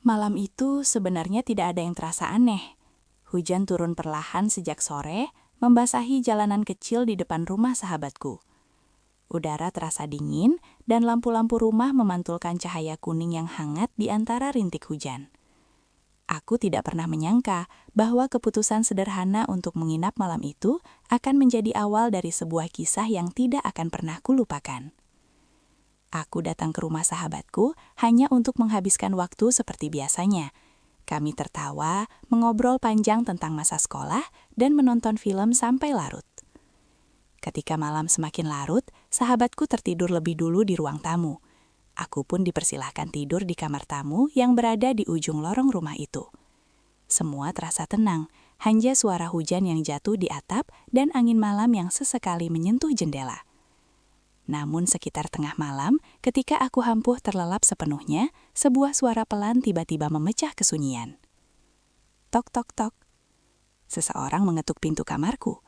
Malam itu sebenarnya tidak ada yang terasa aneh. Hujan turun perlahan sejak sore, membasahi jalanan kecil di depan rumah sahabatku. Udara terasa dingin, dan lampu-lampu rumah memantulkan cahaya kuning yang hangat di antara rintik hujan. Aku tidak pernah menyangka bahwa keputusan sederhana untuk menginap malam itu akan menjadi awal dari sebuah kisah yang tidak akan pernah kulupakan. Aku datang ke rumah sahabatku hanya untuk menghabiskan waktu seperti biasanya. Kami tertawa, mengobrol panjang tentang masa sekolah, dan menonton film sampai larut. Ketika malam semakin larut, sahabatku tertidur lebih dulu di ruang tamu. Aku pun dipersilahkan tidur di kamar tamu yang berada di ujung lorong rumah itu. Semua terasa tenang, hanya suara hujan yang jatuh di atap dan angin malam yang sesekali menyentuh jendela. Namun sekitar tengah malam, ketika aku hampuh terlelap sepenuhnya, sebuah suara pelan tiba-tiba memecah kesunyian. Tok tok tok. Seseorang mengetuk pintu kamarku.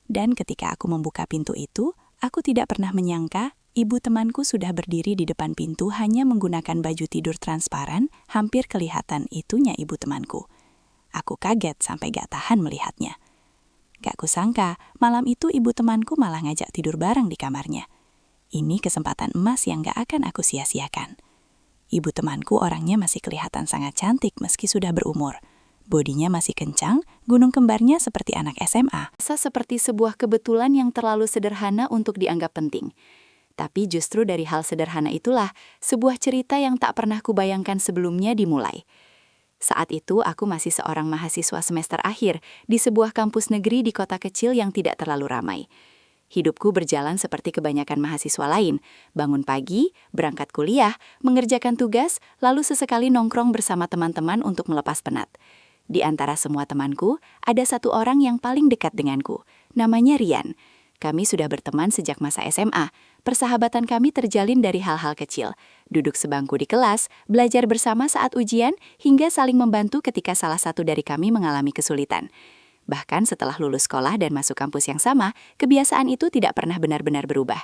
Dan ketika aku membuka pintu itu, aku tidak pernah menyangka ibu temanku sudah berdiri di depan pintu hanya menggunakan baju tidur transparan, hampir kelihatan itunya ibu temanku. Aku kaget sampai gak tahan melihatnya. Gak kusangka, malam itu ibu temanku malah ngajak tidur bareng di kamarnya. Ini kesempatan emas yang gak akan aku sia-siakan. Ibu temanku orangnya masih kelihatan sangat cantik meski sudah berumur. Bodinya masih kencang, gunung kembarnya seperti anak SMA. Seperti sebuah kebetulan yang terlalu sederhana untuk dianggap penting. Tapi justru dari hal sederhana itulah, sebuah cerita yang tak pernah kubayangkan sebelumnya dimulai. Saat itu aku masih seorang mahasiswa semester akhir di sebuah kampus negeri di kota kecil yang tidak terlalu ramai. Hidupku berjalan seperti kebanyakan mahasiswa lain, bangun pagi, berangkat kuliah, mengerjakan tugas, lalu sesekali nongkrong bersama teman-teman untuk melepas penat. Di antara semua temanku, ada satu orang yang paling dekat denganku, namanya Rian. Kami sudah berteman sejak masa SMA. Persahabatan kami terjalin dari hal-hal kecil. Duduk sebangku di kelas, belajar bersama saat ujian, hingga saling membantu ketika salah satu dari kami mengalami kesulitan. Bahkan setelah lulus sekolah dan masuk kampus yang sama, kebiasaan itu tidak pernah benar-benar berubah.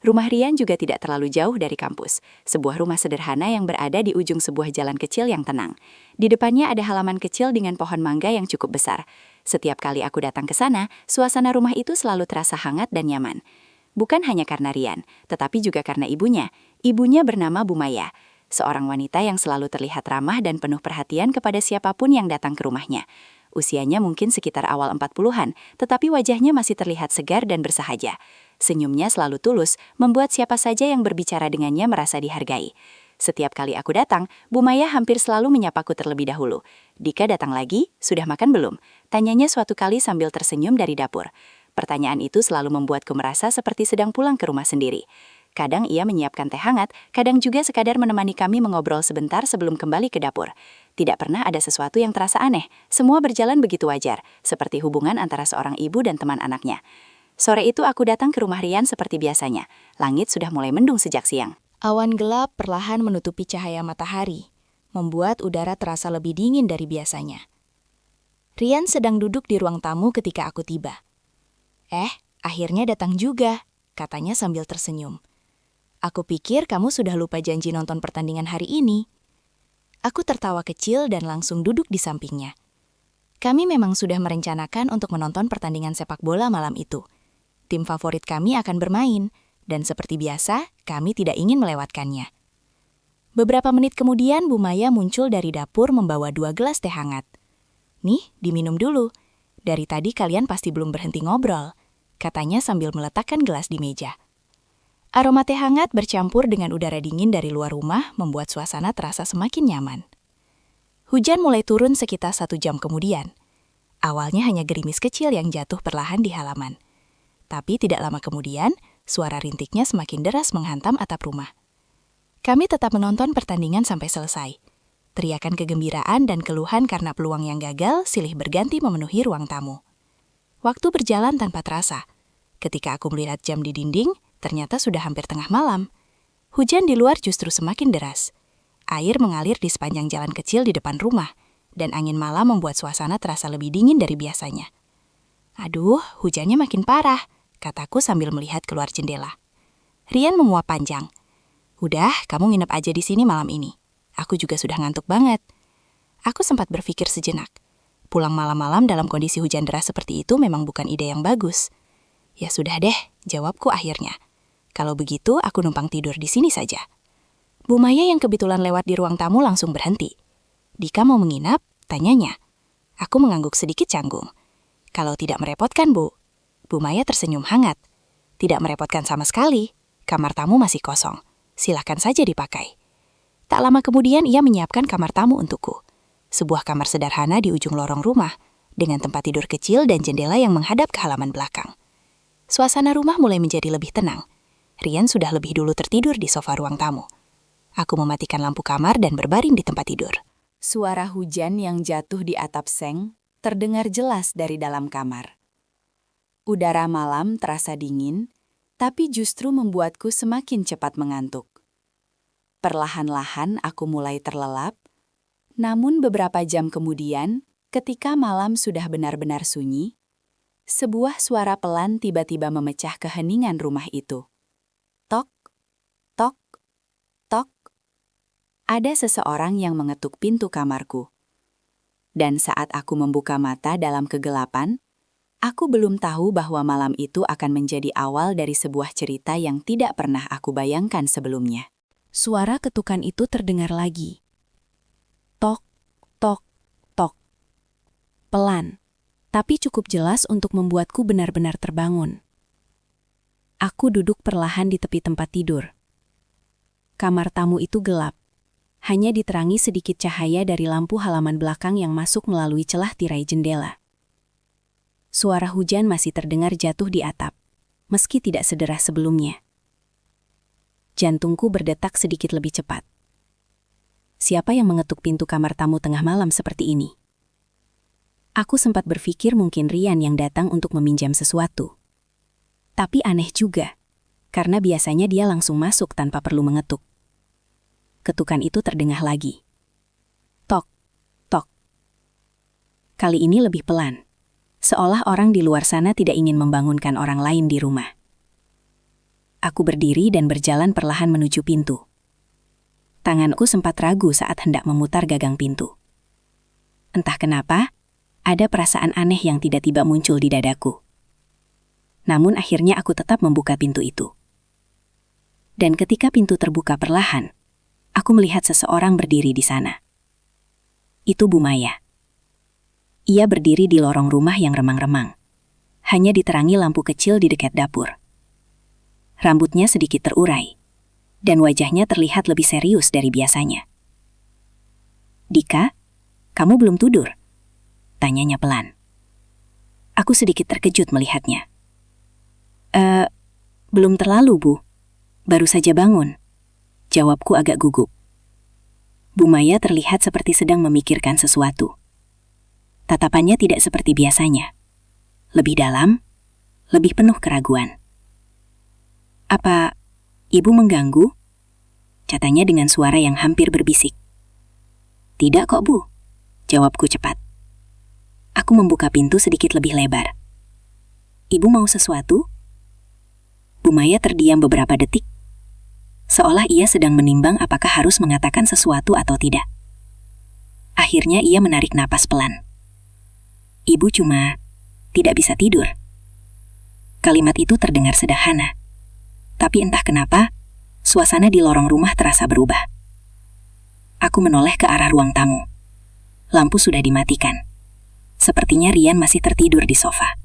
Rumah Rian juga tidak terlalu jauh dari kampus, sebuah rumah sederhana yang berada di ujung sebuah jalan kecil yang tenang. Di depannya ada halaman kecil dengan pohon mangga yang cukup besar. Setiap kali aku datang ke sana, suasana rumah itu selalu terasa hangat dan nyaman. Bukan hanya karena Rian, tetapi juga karena ibunya. Ibunya bernama Bu Maya, seorang wanita yang selalu terlihat ramah dan penuh perhatian kepada siapapun yang datang ke rumahnya. Usianya mungkin sekitar awal 40-an, tetapi wajahnya masih terlihat segar dan bersahaja. Senyumnya selalu tulus, membuat siapa saja yang berbicara dengannya merasa dihargai. Setiap kali aku datang, Bu Maya hampir selalu menyapaku terlebih dahulu. "Dika datang lagi? Sudah makan belum?" Tanyanya suatu kali sambil tersenyum dari dapur. Pertanyaan itu selalu membuatku merasa seperti sedang pulang ke rumah sendiri. Kadang ia menyiapkan teh hangat, kadang juga sekadar menemani kami mengobrol sebentar sebelum kembali ke dapur. Tidak pernah ada sesuatu yang terasa aneh, semua berjalan begitu wajar, seperti hubungan antara seorang ibu dan teman anaknya. Sore itu aku datang ke rumah Rian seperti biasanya. Langit sudah mulai mendung sejak siang. Awan gelap perlahan menutupi cahaya matahari, membuat udara terasa lebih dingin dari biasanya. Rian sedang duduk di ruang tamu ketika aku tiba. Akhirnya datang juga," katanya sambil tersenyum. "Aku pikir kamu sudah lupa janji nonton pertandingan hari ini." Aku tertawa kecil dan langsung duduk di sampingnya. Kami memang sudah merencanakan untuk menonton pertandingan sepak bola malam itu. Tim favorit kami akan bermain, dan seperti biasa, kami tidak ingin melewatkannya. Beberapa menit kemudian, Bu Maya muncul dari dapur membawa 2 gelas teh hangat. "Nih, diminum dulu. Dari tadi kalian pasti belum berhenti ngobrol," katanya sambil meletakkan gelas di meja. Aroma teh hangat bercampur dengan udara dingin dari luar rumah membuat suasana terasa semakin nyaman. Hujan mulai turun sekitar 1 jam kemudian. Awalnya hanya gerimis kecil yang jatuh perlahan di halaman. Tapi tidak lama kemudian, suara rintiknya semakin deras menghantam atap rumah. Kami tetap menonton pertandingan sampai selesai. Teriakan kegembiraan dan keluhan karena peluang yang gagal silih berganti memenuhi ruang tamu. Waktu berjalan tanpa terasa. Ketika aku melihat jam di dinding, ternyata sudah hampir tengah malam. Hujan di luar justru semakin deras. Air mengalir di sepanjang jalan kecil di depan rumah, dan angin malam membuat suasana terasa lebih dingin dari biasanya. "Aduh, hujannya makin parah," kataku sambil melihat keluar jendela. Rian menguap panjang. "Udah, kamu nginep aja di sini malam ini. aku juga sudah ngantuk banget. Aku sempat berpikir sejenak. Pulang malam-malam dalam kondisi hujan deras seperti itu memang bukan ide yang bagus. Ya sudah deh, jawabku akhirnya. Kalau begitu, aku numpang tidur di sini saja. Bu Maya yang kebetulan lewat di ruang tamu langsung berhenti. Dika mau menginap? Tanyanya. Aku mengangguk sedikit canggung. Kalau tidak merepotkan, Bu. Bu Maya tersenyum hangat. Tidak merepotkan sama sekali. Kamar tamu masih kosong. Silakan saja dipakai. Tak lama kemudian ia menyiapkan kamar tamu untukku. Sebuah kamar sederhana di ujung lorong rumah, dengan tempat tidur kecil dan jendela yang menghadap ke halaman belakang. Suasana rumah mulai menjadi lebih tenang. Rian sudah lebih dulu tertidur di sofa ruang tamu. Aku mematikan lampu kamar dan berbaring di tempat tidur. Suara hujan yang jatuh di atap seng terdengar jelas dari dalam kamar. Udara malam terasa dingin, tapi justru membuatku semakin cepat mengantuk. Perlahan-lahan aku mulai terlelap, namun beberapa jam kemudian, ketika malam sudah benar-benar sunyi, sebuah suara pelan tiba-tiba memecah keheningan rumah itu. Tok, tok, tok. Ada seseorang yang mengetuk pintu kamarku. Dan saat aku membuka mata dalam kegelapan, aku belum tahu bahwa malam itu akan menjadi awal dari sebuah cerita yang tidak pernah aku bayangkan sebelumnya. Suara ketukan itu terdengar lagi. Tok, tok, tok. Pelan, tapi cukup jelas untuk membuatku benar-benar terbangun. Aku duduk perlahan di tepi tempat tidur. Kamar tamu itu gelap. Hanya diterangi sedikit cahaya dari lampu halaman belakang yang masuk melalui celah tirai jendela. Suara hujan masih terdengar jatuh di atap, meski tidak sederas sebelumnya. Jantungku berdetak sedikit lebih cepat. Siapa yang mengetuk pintu kamar tamu tengah malam seperti ini? Aku sempat berpikir mungkin Rian yang datang untuk meminjam sesuatu. Tapi aneh juga, karena biasanya dia langsung masuk tanpa perlu mengetuk. Ketukan itu terdengar lagi. Tok, tok. Kali ini lebih pelan, seolah orang di luar sana tidak ingin membangunkan orang lain di rumah. Aku berdiri dan berjalan perlahan menuju pintu. Tanganku sempat ragu saat hendak memutar gagang pintu. Entah kenapa, ada perasaan aneh yang tiba-tiba muncul di dadaku. Namun akhirnya aku tetap membuka pintu itu. Dan ketika pintu terbuka perlahan, aku melihat seseorang berdiri di sana. Itu Bu Maya. Ia berdiri di lorong rumah yang remang-remang. Hanya diterangi lampu kecil di dekat dapur. Rambutnya sedikit terurai, dan wajahnya terlihat lebih serius dari biasanya. Dika, kamu belum tidur? Tanyanya pelan. Aku sedikit terkejut melihatnya. Belum terlalu, Bu. Baru saja bangun. Jawabku agak gugup. Bu Maya terlihat seperti sedang memikirkan sesuatu. Tatapannya tidak seperti biasanya. Lebih dalam, lebih penuh keraguan. Apa ibu mengganggu? Katanya dengan suara yang hampir berbisik. Tidak kok, Bu. Jawabku cepat. Aku membuka pintu sedikit lebih lebar. Ibu mau sesuatu? Bu Maya terdiam beberapa detik, seolah ia sedang menimbang apakah harus mengatakan sesuatu atau tidak. Akhirnya ia menarik napas pelan. Ibu cuma tidak bisa tidur. Kalimat itu terdengar sederhana. Tapi entah kenapa, suasana di lorong rumah terasa berubah. Aku menoleh ke arah ruang tamu. Lampu sudah dimatikan. Sepertinya Rian masih tertidur di sofa.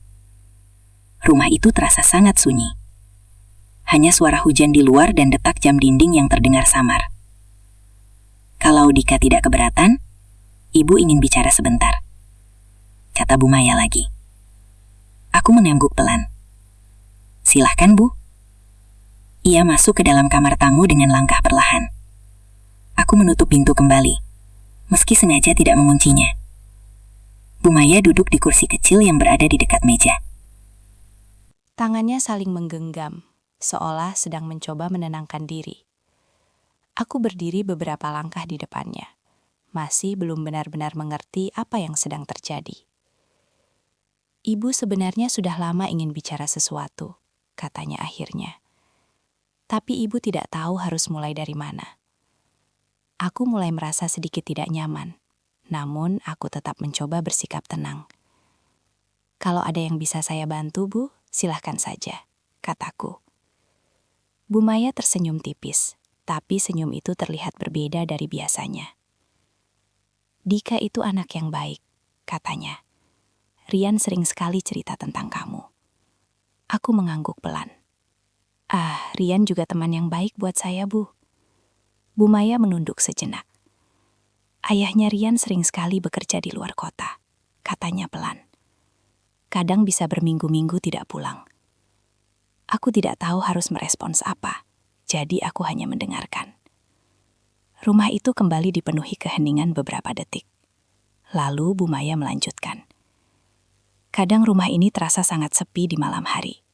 Rumah itu terasa sangat sunyi. Hanya suara hujan di luar dan detak jam dinding yang terdengar samar. Kalau Dika tidak keberatan, ibu ingin bicara sebentar, kata Bu Maya lagi. Aku mengangguk pelan. Silahkan, Bu. Ia masuk ke dalam kamar tamu dengan langkah perlahan. Aku menutup pintu kembali, meski sengaja tidak menguncinya. Bu Maya duduk di kursi kecil yang berada di dekat meja. Tangannya saling menggenggam, seolah sedang mencoba menenangkan diri. Aku berdiri beberapa langkah di depannya, masih belum benar-benar mengerti apa yang sedang terjadi. Ibu sebenarnya sudah lama ingin bicara sesuatu, katanya akhirnya. Tapi ibu tidak tahu harus mulai dari mana. Aku mulai merasa sedikit tidak nyaman, namun aku tetap mencoba bersikap tenang. "Kalau ada yang bisa saya bantu, Bu, silahkan saja," kataku. Bu Maya tersenyum tipis, tapi senyum itu terlihat berbeda dari biasanya. "Dika itu anak yang baik," katanya. "Rian sering sekali cerita tentang kamu." Aku mengangguk pelan. Rian juga teman yang baik buat saya, Bu." Bu Maya menunduk sejenak. "Ayahnya Rian sering sekali bekerja di luar kota," katanya pelan. "Kadang bisa berminggu-minggu tidak pulang." Aku tidak tahu harus merespons apa, jadi aku hanya mendengarkan. Rumah itu kembali dipenuhi keheningan beberapa detik. Lalu Bu Maya melanjutkan. "Kadang rumah ini terasa sangat sepi di malam hari."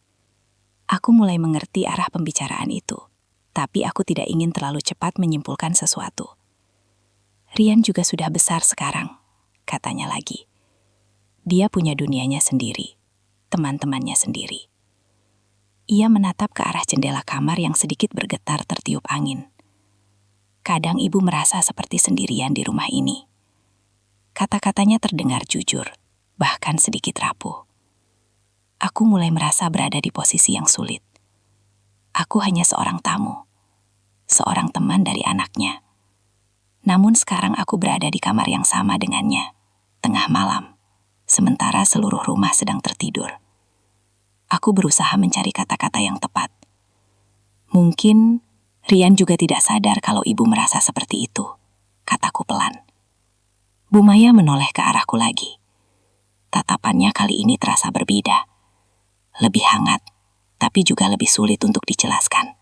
Aku mulai mengerti arah pembicaraan itu, tapi aku tidak ingin terlalu cepat menyimpulkan sesuatu. "Rian juga sudah besar sekarang," katanya lagi. "Dia punya dunianya sendiri, teman-temannya sendiri." Ia menatap ke arah jendela kamar yang sedikit bergetar tertiup angin. "Kadang ibu merasa seperti sendirian di rumah ini." Kata-katanya terdengar jujur, bahkan sedikit rapuh. Aku mulai merasa berada di posisi yang sulit. Aku hanya seorang tamu, seorang teman dari anaknya. Namun sekarang aku berada di kamar yang sama dengannya, tengah malam, sementara seluruh rumah sedang tertidur. Aku berusaha mencari kata-kata yang tepat. "Mungkin Rian juga tidak sadar kalau ibu merasa seperti itu," kataku pelan. Bu Maya menoleh ke arahku lagi. Tatapannya kali ini terasa berbeda. Lebih hangat, tapi juga lebih sulit untuk dijelaskan.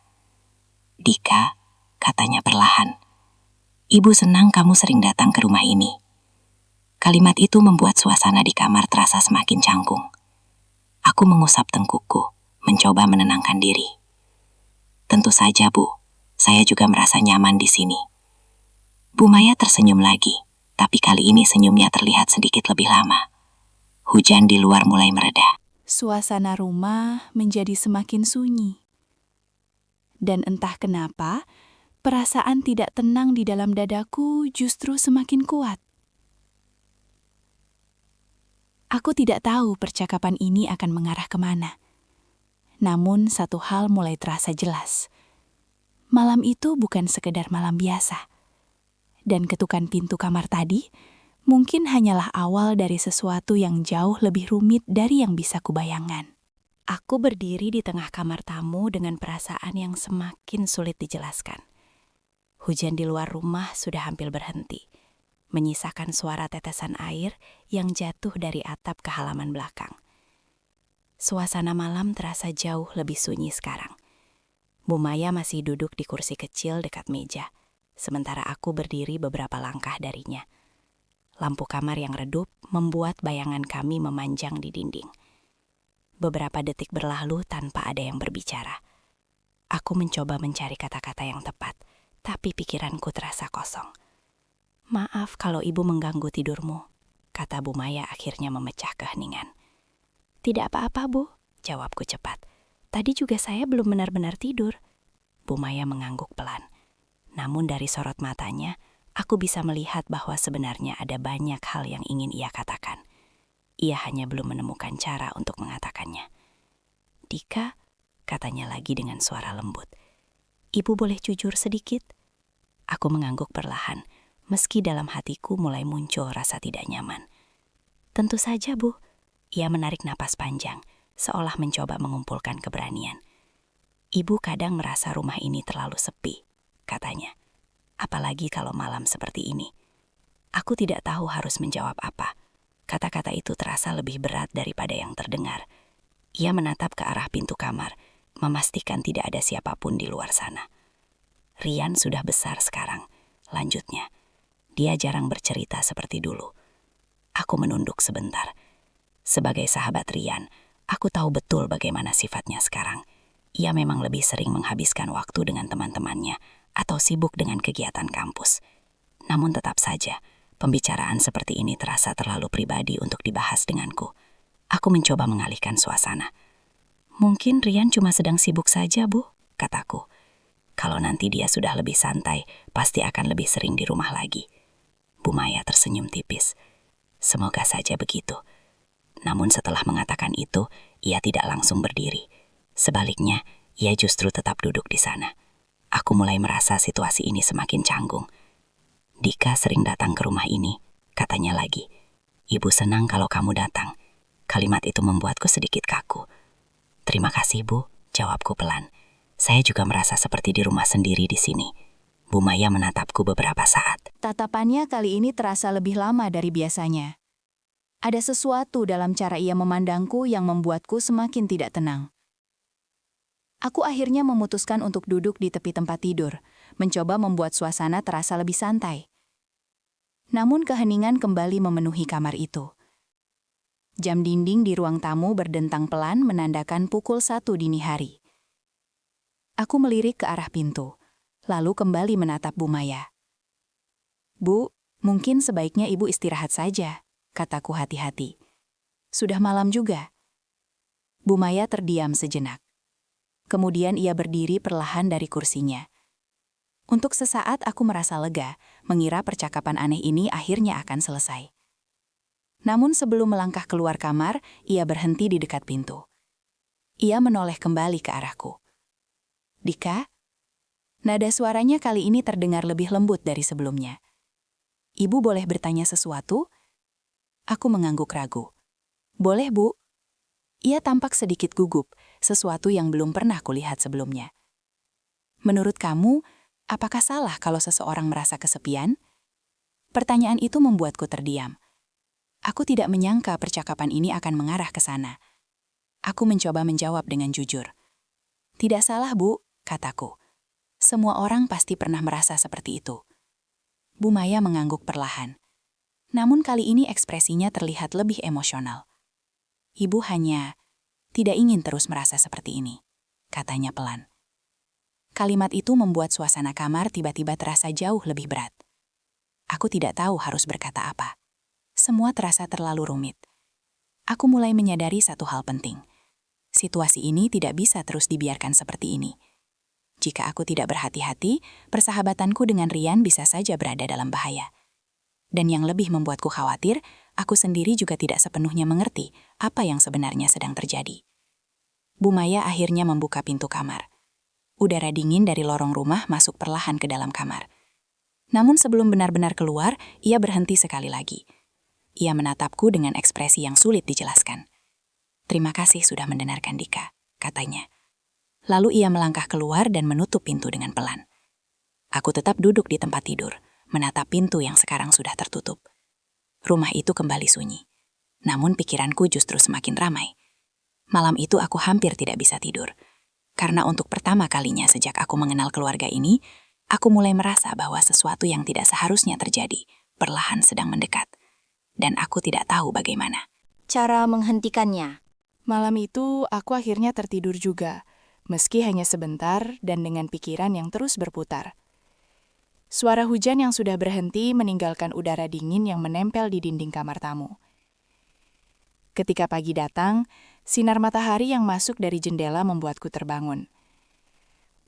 "Dika," katanya perlahan, "ibu senang kamu sering datang ke rumah ini." Kalimat itu membuat suasana di kamar terasa semakin canggung. Aku mengusap tengkukku, mencoba menenangkan diri. "Tentu saja, Bu. Saya juga merasa nyaman di sini." Bu Maya tersenyum lagi, tapi kali ini senyumnya terlihat sedikit lebih lama. Hujan di luar mulai mereda. Suasana rumah menjadi semakin sunyi. Dan entah kenapa, perasaan tidak tenang di dalam dadaku justru semakin kuat. Aku tidak tahu percakapan ini akan mengarah kemana. Namun satu hal mulai terasa jelas. Malam itu bukan sekedar malam biasa. Dan ketukan pintu kamar tadi mungkin hanyalah awal dari sesuatu yang jauh lebih rumit dari yang bisa kubayangkan. Aku berdiri di tengah kamar tamu dengan perasaan yang semakin sulit dijelaskan. Hujan di luar rumah sudah hampir berhenti, menyisakan suara tetesan air yang jatuh dari atap ke halaman belakang. Suasana malam terasa jauh lebih sunyi sekarang. Bu Maya masih duduk di kursi kecil dekat meja, sementara aku berdiri beberapa langkah darinya. Lampu kamar yang redup membuat bayangan kami memanjang di dinding. Beberapa detik berlalu tanpa ada yang berbicara. Aku mencoba mencari kata-kata yang tepat, tapi pikiranku terasa kosong. "Maaf kalau ibu mengganggu tidurmu," kata Bu Maya akhirnya memecah keheningan. "Tidak apa-apa, Bu," jawabku cepat. "Tadi juga saya belum benar-benar tidur." Bu Maya mengangguk pelan. Namun dari sorot matanya, aku bisa melihat bahwa sebenarnya ada banyak hal yang ingin ia katakan. Ia hanya belum menemukan cara untuk mengatakannya. "Dika," katanya lagi dengan suara lembut, "ibu boleh jujur sedikit?" Aku mengangguk perlahan, meski dalam hatiku mulai muncul rasa tidak nyaman. "Tentu saja, Bu." Ia menarik napas panjang, seolah mencoba mengumpulkan keberanian. "Ibu kadang merasa rumah ini terlalu sepi," katanya. "Apalagi kalau malam seperti ini." Aku tidak tahu harus menjawab apa. Kata-kata itu terasa lebih berat daripada yang terdengar. Ia menatap ke arah pintu kamar, memastikan tidak ada siapapun di luar sana. "Rian sudah besar sekarang," lanjutnya. "Dia jarang bercerita seperti dulu." Aku menunduk sebentar. Sebagai sahabat Rian, aku tahu betul bagaimana sifatnya sekarang. Ia memang lebih sering menghabiskan waktu dengan teman-temannya atau sibuk dengan kegiatan kampus. Namun tetap saja, pembicaraan seperti ini terasa terlalu pribadi untuk dibahas denganku. Aku mencoba mengalihkan suasana. "Mungkin Rian cuma sedang sibuk saja, Bu," kataku. Kalau nanti dia sudah lebih santai, pasti akan lebih sering di rumah lagi. Bu Maya tersenyum tipis. Semoga saja begitu. Namun setelah mengatakan itu, ia tidak langsung berdiri. Sebaliknya, ia justru tetap duduk di sana. Aku mulai merasa situasi ini semakin canggung. Dika sering datang ke rumah ini, katanya lagi. Ibu senang kalau kamu datang. Kalimat itu membuatku sedikit kaku. Terima kasih, Bu, jawabku pelan. Saya juga merasa seperti di rumah sendiri di sini. Bu Maya menatapku beberapa saat. Tatapannya kali ini terasa lebih lama dari biasanya. Ada sesuatu dalam cara ia memandangku yang membuatku semakin tidak tenang. Aku akhirnya memutuskan untuk duduk di tepi tempat tidur, mencoba membuat suasana terasa lebih santai. Namun keheningan kembali memenuhi kamar itu. Jam dinding di ruang tamu berdentang pelan menandakan pukul 1 dini hari. Aku melirik ke arah pintu, lalu kembali menatap Bu Maya. Bu, mungkin sebaiknya Ibu istirahat saja, kataku hati-hati. Sudah malam juga. Bu Maya terdiam sejenak. Kemudian ia berdiri perlahan dari kursinya. Untuk sesaat aku merasa lega, mengira percakapan aneh ini akhirnya akan selesai. Namun sebelum melangkah keluar kamar, ia berhenti di dekat pintu. Ia menoleh kembali ke arahku. Dika? Nada suaranya kali ini terdengar lebih lembut dari sebelumnya. Ibu boleh bertanya sesuatu? Aku mengangguk ragu. Boleh, Bu. Ia tampak sedikit gugup, sesuatu yang belum pernah kulihat sebelumnya. Menurut kamu, apakah salah kalau seseorang merasa kesepian? Pertanyaan itu membuatku terdiam. Aku tidak menyangka percakapan ini akan mengarah ke sana. Aku mencoba menjawab dengan jujur. Tidak salah, Bu, kataku. Semua orang pasti pernah merasa seperti itu. Bu Maya mengangguk perlahan. Namun kali ini ekspresinya terlihat lebih emosional. Ibu hanya tidak ingin terus merasa seperti ini, katanya pelan. Kalimat itu membuat suasana kamar tiba-tiba terasa jauh lebih berat. Aku tidak tahu harus berkata apa. Semua terasa terlalu rumit. Aku mulai menyadari satu hal penting. Situasi ini tidak bisa terus dibiarkan seperti ini. Jika aku tidak berhati-hati, persahabatanku dengan Rian bisa saja berada dalam bahaya. Dan yang lebih membuatku khawatir, aku sendiri juga tidak sepenuhnya mengerti apa yang sebenarnya sedang terjadi. Bu Maya akhirnya membuka pintu kamar. Udara dingin dari lorong rumah masuk perlahan ke dalam kamar. Namun sebelum benar-benar keluar, ia berhenti sekali lagi. Ia menatapku dengan ekspresi yang sulit dijelaskan. Terima kasih sudah mendengarkan Dika, katanya. Lalu ia melangkah keluar dan menutup pintu dengan pelan. Aku tetap duduk di tempat tidur, menatap pintu yang sekarang sudah tertutup. Rumah itu kembali sunyi. Namun pikiranku justru semakin ramai. Malam itu aku hampir tidak bisa tidur. Karena untuk pertama kalinya sejak aku mengenal keluarga ini, aku mulai merasa bahwa sesuatu yang tidak seharusnya terjadi perlahan sedang mendekat. Dan aku tidak tahu bagaimana cara menghentikannya. Malam itu aku akhirnya tertidur juga, meski hanya sebentar dan dengan pikiran yang terus berputar. Suara hujan yang sudah berhenti meninggalkan udara dingin yang menempel di dinding kamar tamu. Ketika pagi datang, sinar matahari yang masuk dari jendela membuatku terbangun.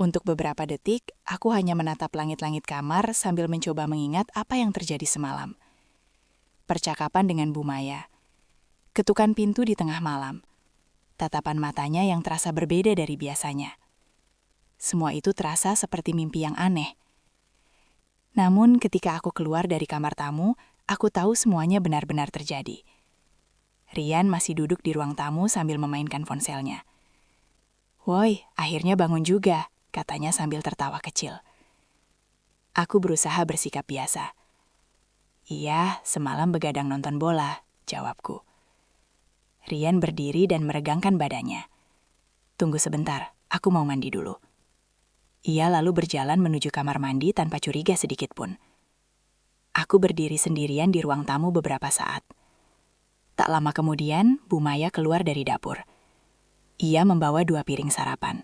Untuk beberapa detik, aku hanya menatap langit-langit kamar sambil mencoba mengingat apa yang terjadi semalam. Percakapan dengan Bu Maya. Ketukan pintu di tengah malam. Tatapan matanya yang terasa berbeda dari biasanya. Semua itu terasa seperti mimpi yang aneh. Namun ketika aku keluar dari kamar tamu, aku tahu semuanya benar-benar terjadi. Rian masih duduk di ruang tamu sambil memainkan ponselnya. "Woi, akhirnya bangun juga," katanya sambil tertawa kecil. Aku berusaha bersikap biasa. "Iya, semalam begadang nonton bola," jawabku. Rian berdiri dan meregangkan badannya. "Tunggu sebentar, aku mau mandi dulu." Ia lalu berjalan menuju kamar mandi tanpa curiga sedikit pun. Aku berdiri sendirian di ruang tamu beberapa saat. Tak lama kemudian, Bu Maya keluar dari dapur. Ia membawa 2 piring sarapan.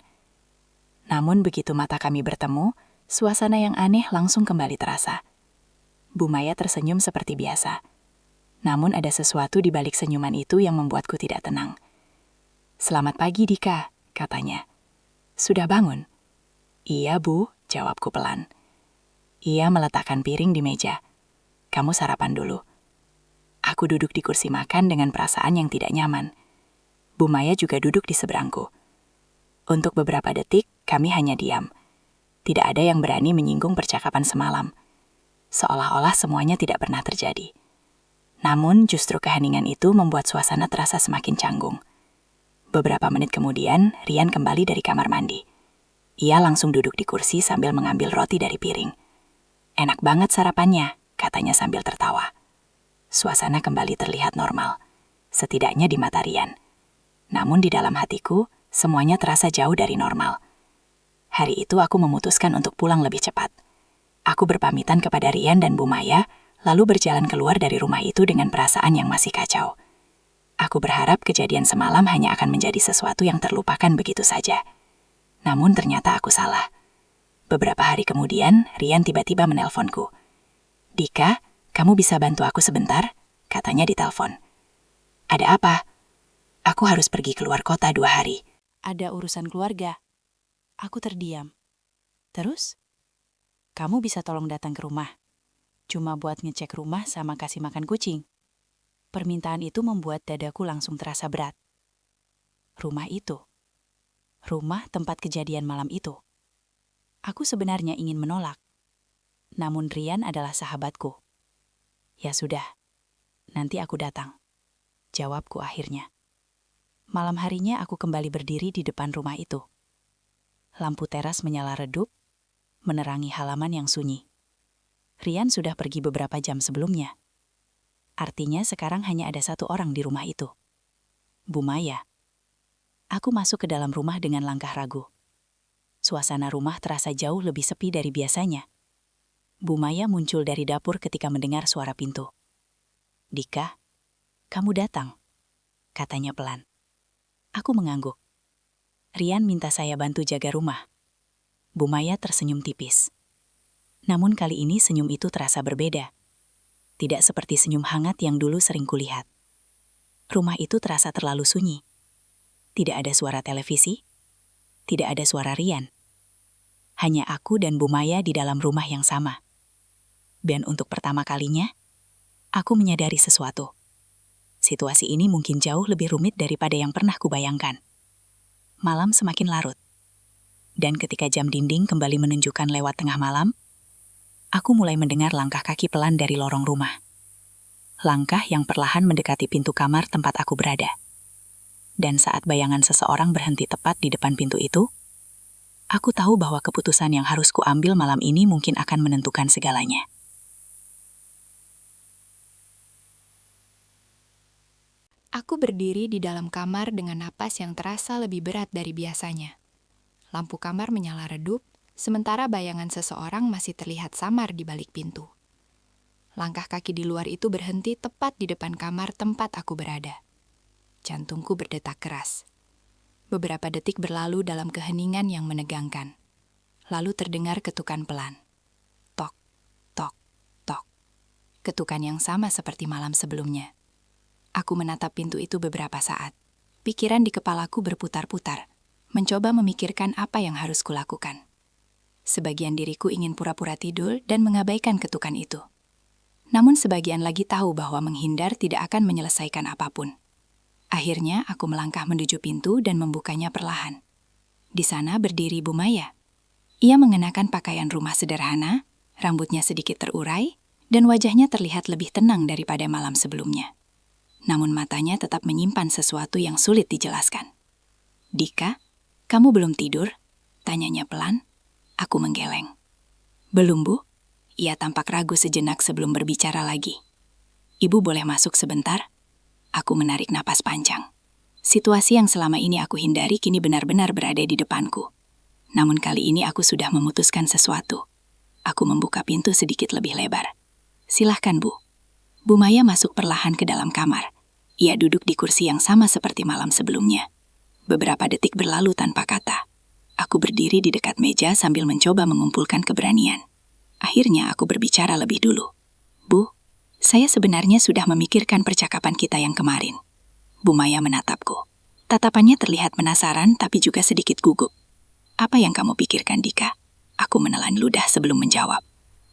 Namun begitu mata kami bertemu, suasana yang aneh langsung kembali terasa. Bu Maya tersenyum seperti biasa. Namun ada sesuatu di balik senyuman itu yang membuatku tidak tenang. "Selamat pagi, Dika," katanya. "Sudah bangun?" "Iya, Bu," jawabku pelan. Ia meletakkan piring di meja. Kamu sarapan dulu. Aku duduk di kursi makan dengan perasaan yang tidak nyaman. Bu Maya juga duduk di seberangku. Untuk beberapa detik, kami hanya diam. Tidak ada yang berani menyinggung percakapan semalam. Seolah-olah semuanya tidak pernah terjadi. Namun, justru keheningan itu membuat suasana terasa semakin canggung. Beberapa menit kemudian, Rian kembali dari kamar mandi. Ia langsung duduk di kursi sambil mengambil roti dari piring. Enak banget sarapannya, katanya sambil tertawa. Suasana kembali terlihat normal, setidaknya di mata Rian. Namun di dalam hatiku, semuanya terasa jauh dari normal. Hari itu aku memutuskan untuk pulang lebih cepat. Aku berpamitan kepada Rian dan Bu Maya, lalu berjalan keluar dari rumah itu dengan perasaan yang masih kacau. Aku berharap kejadian semalam hanya akan menjadi sesuatu yang terlupakan begitu saja. Namun ternyata aku salah. Beberapa hari kemudian, Rian tiba-tiba menelponku. Dika, kamu bisa bantu aku sebentar? Katanya di telepon. Ada apa? Aku harus pergi keluar kota 2 hari. Ada urusan keluarga. Aku terdiam. Terus? Kamu bisa tolong datang ke rumah. Cuma buat ngecek rumah sama kasih makan kucing. Permintaan itu membuat dadaku langsung terasa berat. Rumah itu. Rumah tempat kejadian malam itu. Aku sebenarnya ingin menolak. Namun Rian adalah sahabatku. Ya sudah, nanti aku datang. Jawabku akhirnya. Malam harinya aku kembali berdiri di depan rumah itu. Lampu teras menyala redup, menerangi halaman yang sunyi. Rian sudah pergi beberapa jam sebelumnya. Artinya sekarang hanya ada satu orang di rumah itu. Bu Maya. Aku masuk ke dalam rumah dengan langkah ragu. Suasana rumah terasa jauh lebih sepi dari biasanya. Bu Maya muncul dari dapur ketika mendengar suara pintu. Dika, kamu datang, katanya pelan. Aku mengangguk. Rian minta saya bantu jaga rumah. Bu Maya tersenyum tipis. Namun kali ini senyum itu terasa berbeda. Tidak seperti senyum hangat yang dulu sering kulihat. Rumah itu terasa terlalu sunyi. Tidak ada suara televisi. Tidak ada suara Rian. Hanya aku dan Bu Maya di dalam rumah yang sama. Dan untuk pertama kalinya, aku menyadari sesuatu. Situasi ini mungkin jauh lebih rumit daripada yang pernah kubayangkan. Malam semakin larut. Dan ketika jam dinding kembali menunjukkan lewat tengah malam, aku mulai mendengar langkah kaki pelan dari lorong rumah. Langkah yang perlahan mendekati pintu kamar tempat aku berada. Dan saat bayangan seseorang berhenti tepat di depan pintu itu, aku tahu bahwa keputusan yang harus kuambil malam ini mungkin akan menentukan segalanya. Aku berdiri di dalam kamar dengan napas yang terasa lebih berat dari biasanya. Lampu kamar menyala redup, sementara bayangan seseorang masih terlihat samar di balik pintu. Langkah kaki di luar itu berhenti tepat di depan kamar tempat aku berada. Jantungku berdetak keras. Beberapa detik berlalu dalam keheningan yang menegangkan. Lalu terdengar ketukan pelan. Tok, tok, tok. Ketukan yang sama seperti malam sebelumnya. Aku menatap pintu itu beberapa saat. Pikiran di kepalaku berputar-putar, mencoba memikirkan apa yang harus kulakukan. Sebagian diriku ingin pura-pura tidur dan mengabaikan ketukan itu. Namun sebagian lagi tahu bahwa menghindar tidak akan menyelesaikan apapun. Akhirnya aku melangkah menuju pintu dan membukanya perlahan. Di sana berdiri Bu Maya. Ia mengenakan pakaian rumah sederhana, rambutnya sedikit terurai, dan wajahnya terlihat lebih tenang daripada malam sebelumnya. Namun matanya tetap menyimpan sesuatu yang sulit dijelaskan. Dika, kamu belum tidur? Tanyanya pelan. Aku menggeleng. Belum, Bu. Ia tampak ragu sejenak sebelum berbicara lagi. Ibu boleh masuk sebentar? Aku menarik napas panjang. Situasi yang selama ini aku hindari kini benar-benar berada di depanku. Namun kali ini aku sudah memutuskan sesuatu. Aku membuka pintu sedikit lebih lebar. Silahkan, Bu. Bu Maya masuk perlahan ke dalam kamar. Ia duduk di kursi yang sama seperti malam sebelumnya. Beberapa detik berlalu tanpa kata. Aku berdiri di dekat meja sambil mencoba mengumpulkan keberanian. Akhirnya aku berbicara lebih dulu. Bu, saya sebenarnya sudah memikirkan percakapan kita yang kemarin. Bu Maya menatapku. Tatapannya terlihat penasaran tapi juga sedikit gugup. Apa yang kamu pikirkan, Dika? Aku menelan ludah sebelum menjawab.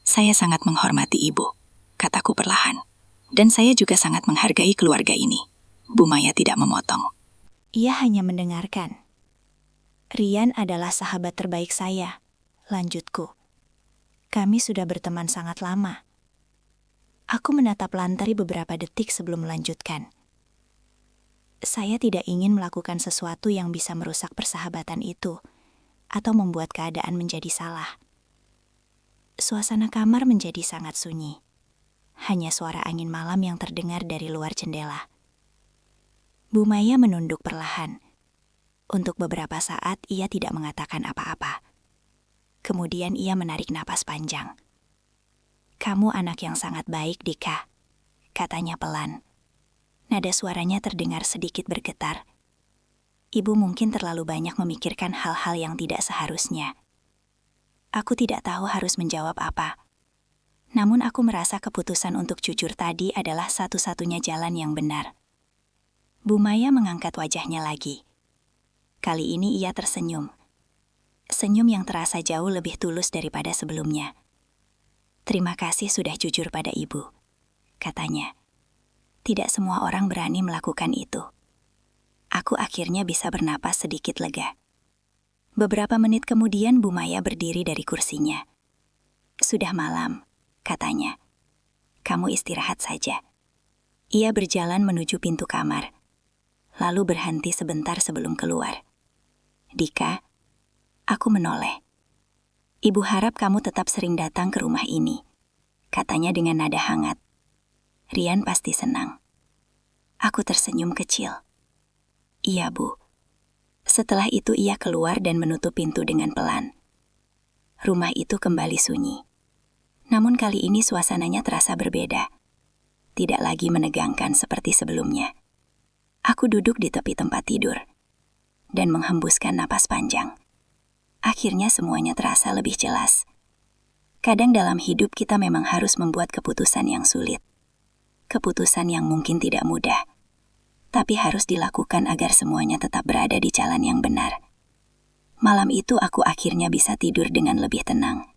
Saya sangat menghormati ibu, kataku perlahan. Dan saya juga sangat menghargai keluarga ini. Bu Maya tidak memotong. Ia hanya mendengarkan. Rian adalah sahabat terbaik saya, lanjutku. Kami sudah berteman sangat lama. Aku menatap Lantari beberapa detik sebelum melanjutkan. Saya tidak ingin melakukan sesuatu yang bisa merusak persahabatan itu, atau membuat keadaan menjadi salah. Suasana kamar menjadi sangat sunyi. Hanya suara angin malam yang terdengar dari luar jendela. Bu Maya menunduk perlahan. Untuk beberapa saat ia tidak mengatakan apa-apa. Kemudian ia menarik napas panjang. "Kamu anak yang sangat baik, Dika," katanya pelan. Nada suaranya terdengar sedikit bergetar. Ibu mungkin terlalu banyak memikirkan hal-hal yang tidak seharusnya. Aku tidak tahu harus menjawab apa. Namun aku merasa keputusan untuk jujur tadi adalah satu-satunya jalan yang benar. Bu Maya mengangkat wajahnya lagi. Kali ini ia tersenyum. Senyum yang terasa jauh lebih tulus daripada sebelumnya. "Terima kasih sudah jujur pada ibu," katanya. "Tidak semua orang berani melakukan itu." Aku akhirnya bisa bernapas sedikit lega. Beberapa menit kemudian Bu Maya berdiri dari kursinya. "Sudah malam," katanya. "Kamu istirahat saja." Ia berjalan menuju pintu kamar, lalu berhenti sebentar sebelum keluar. "Dika," aku menoleh. "Ibu harap kamu tetap sering datang ke rumah ini," katanya dengan nada hangat. "Rian pasti senang." Aku tersenyum kecil. "Iya, Bu." Setelah itu ia keluar dan menutup pintu dengan pelan. Rumah itu kembali sunyi. Namun kali ini suasananya terasa berbeda. Tidak lagi menegangkan seperti sebelumnya. Aku duduk di tepi tempat tidur dan menghembuskan napas panjang. Akhirnya semuanya terasa lebih jelas. Kadang dalam hidup kita memang harus membuat keputusan yang sulit. Keputusan yang mungkin tidak mudah, tapi harus dilakukan agar semuanya tetap berada di jalan yang benar. Malam itu aku akhirnya bisa tidur dengan lebih tenang.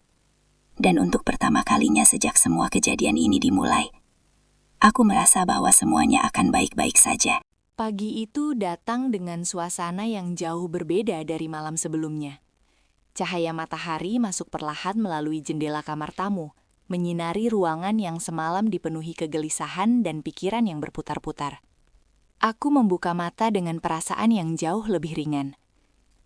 Dan untuk pertama kalinya sejak semua kejadian ini dimulai, aku merasa bahwa semuanya akan baik-baik saja. Pagi itu datang dengan suasana yang jauh berbeda dari malam sebelumnya. Cahaya matahari masuk perlahan melalui jendela kamar tamu, menyinari ruangan yang semalam dipenuhi kegelisahan dan pikiran yang berputar-putar. Aku membuka mata dengan perasaan yang jauh lebih ringan.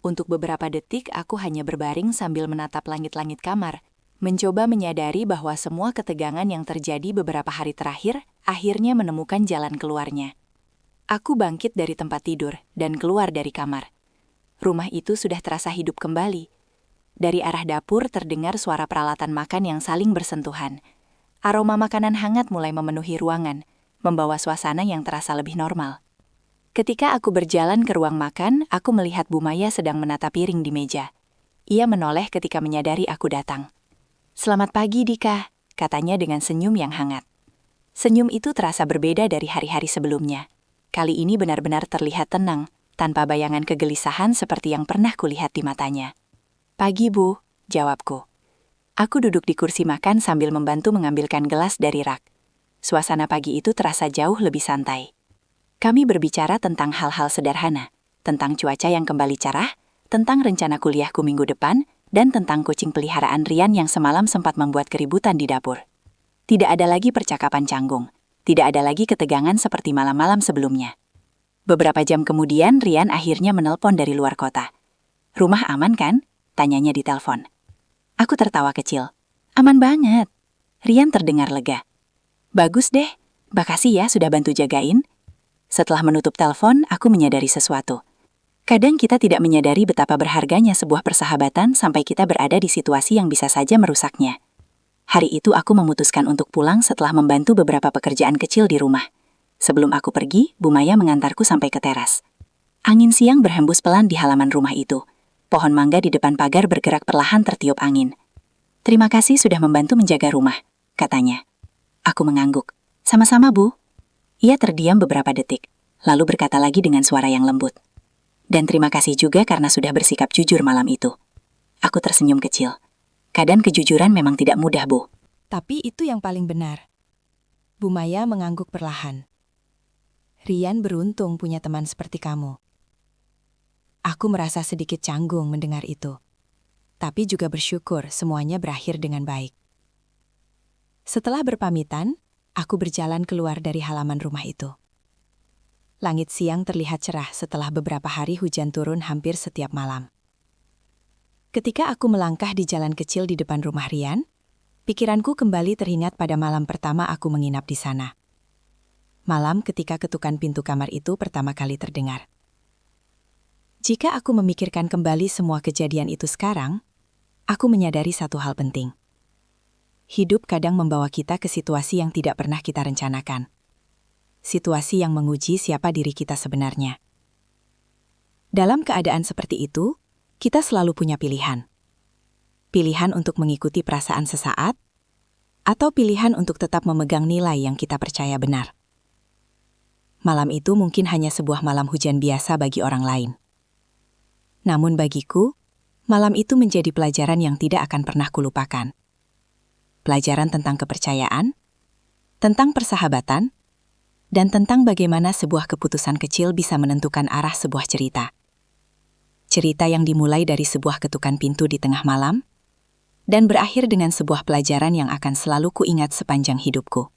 Untuk beberapa detik aku hanya berbaring sambil menatap langit-langit kamar, mencoba menyadari bahwa semua ketegangan yang terjadi beberapa hari terakhir akhirnya menemukan jalan keluarnya. Aku bangkit dari tempat tidur dan keluar dari kamar. Rumah itu sudah terasa hidup kembali. Dari arah dapur terdengar suara peralatan makan yang saling bersentuhan. Aroma makanan hangat mulai memenuhi ruangan, membawa suasana yang terasa lebih normal. Ketika aku berjalan ke ruang makan, aku melihat Bu Maya sedang menata piring di meja. Ia menoleh ketika menyadari aku datang. "Selamat pagi, Dika," katanya dengan senyum yang hangat. Senyum itu terasa berbeda dari hari-hari sebelumnya. Kali ini benar-benar terlihat tenang, tanpa bayangan kegelisahan seperti yang pernah kulihat di matanya. "Pagi, Bu," jawabku. Aku duduk di kursi makan sambil membantu mengambilkan gelas dari rak. Suasana pagi itu terasa jauh lebih santai. Kami berbicara tentang hal-hal sederhana, tentang cuaca yang kembali cerah, tentang rencana kuliahku minggu depan, dan tentang kucing peliharaan Rian yang semalam sempat membuat keributan di dapur. Tidak ada lagi percakapan canggung, tidak ada lagi ketegangan seperti malam-malam sebelumnya. Beberapa jam kemudian Rian akhirnya menelpon dari luar kota. "Rumah aman kan?" tanyanya di telepon. Aku tertawa kecil. "Aman banget." Rian terdengar lega. "Bagus deh, makasih ya sudah bantu jagain." Setelah menutup telepon, aku menyadari sesuatu. Kadang kita tidak menyadari betapa berharganya sebuah persahabatan sampai kita berada di situasi yang bisa saja merusaknya. Hari itu aku memutuskan untuk pulang setelah membantu beberapa pekerjaan kecil di rumah. Sebelum aku pergi, Bu Maya mengantarku sampai ke teras. Angin siang berhembus pelan di halaman rumah itu. Pohon mangga di depan pagar bergerak perlahan tertiup angin. "Terima kasih sudah membantu menjaga rumah," katanya. Aku mengangguk. "Sama-sama, Bu." Ia terdiam beberapa detik, lalu berkata lagi dengan suara yang lembut. "Dan terima kasih juga karena sudah bersikap jujur malam itu." Aku tersenyum kecil. Kadang kejujuran memang tidak mudah, Bu. Tapi itu yang paling benar. Bu Maya mengangguk perlahan. Rian beruntung punya teman seperti kamu. Aku merasa sedikit canggung mendengar itu. Tapi juga bersyukur semuanya berakhir dengan baik. Setelah berpamitan, aku berjalan keluar dari halaman rumah itu. Langit siang terlihat cerah setelah beberapa hari hujan turun hampir setiap malam. Ketika aku melangkah di jalan kecil di depan rumah Rian, pikiranku kembali teringat pada malam pertama aku menginap di sana. Malam ketika ketukan pintu kamar itu pertama kali terdengar. Jika aku memikirkan kembali semua kejadian itu sekarang, aku menyadari satu hal penting. Hidup kadang membawa kita ke situasi yang tidak pernah kita rencanakan. Situasi yang menguji siapa diri kita sebenarnya. Dalam keadaan seperti itu, kita selalu punya pilihan. Pilihan untuk mengikuti perasaan sesaat, atau pilihan untuk tetap memegang nilai yang kita percaya benar. Malam itu mungkin hanya sebuah malam hujan biasa bagi orang lain. Namun bagiku, malam itu menjadi pelajaran yang tidak akan pernah kulupakan. Pelajaran tentang kepercayaan, tentang persahabatan, dan tentang bagaimana sebuah keputusan kecil bisa menentukan arah sebuah cerita. Cerita yang dimulai dari sebuah ketukan pintu di tengah malam, dan berakhir dengan sebuah pelajaran yang akan selalu kuingat sepanjang hidupku.